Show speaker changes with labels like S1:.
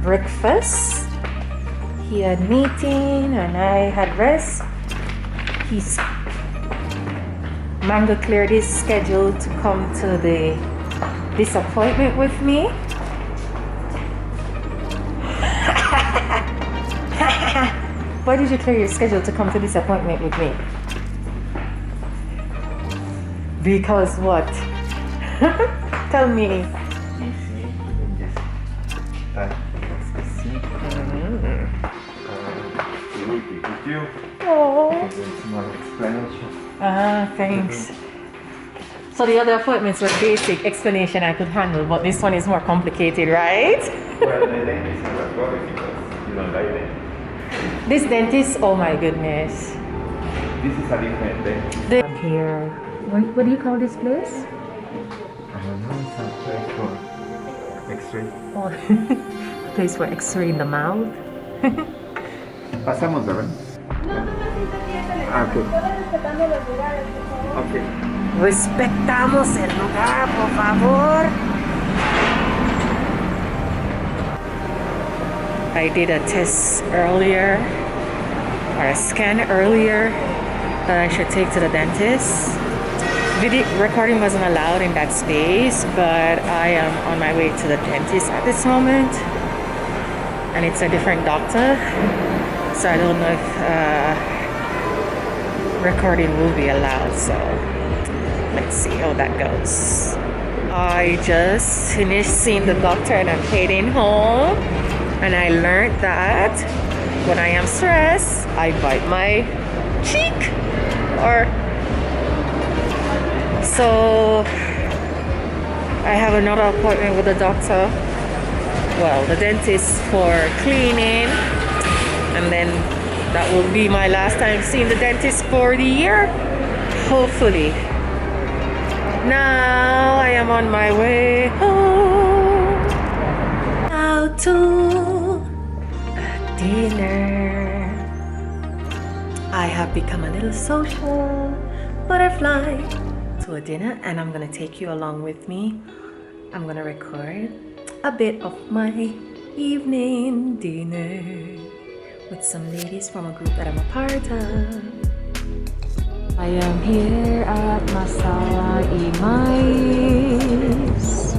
S1: breakfast. He had meeting and I had rest. He's Mango cleared his schedule to come to this appointment with me. Why did you clear your schedule to come to this appointment with me? Because what? Tell me. Oh. Thanks. So the other appointments were basic explanation I could handle, but this one is more complicated, right?
S2: Well, the dentist is worried because you don't like it.
S1: This dentist, oh my goodness.
S2: This is a different dentist.
S1: Here. What do you call this place?
S2: I don't know, it's a place for X-ray.
S1: Oh, place for X-ray in the mouth.
S2: Pasamos, ¿verdad? Ok. Ok.
S1: Respetamos el lugar, por favor. I did a test earlier, or a scan earlier, that I should take to the dentist. Video recording wasn't allowed in that space, but I am on my way to the dentist at this moment, and it's a different doctor, so I don't know if recording will be allowed, so let's see how that goes. I just finished seeing the doctor and I'm heading home, and I learned that when I am stressed, I bite my cheek, or so I have another appointment with the doctor, well, the dentist, for cleaning, and then that will be my last time seeing the dentist for the year, hopefully. Now I am on my way home, now to a dinner. I have become a little social butterfly to a dinner, and I'm gonna take you along with me. I'm gonna record a bit of my evening dinner with some ladies from a group that I'm a part of. I am here at Masala Maiz.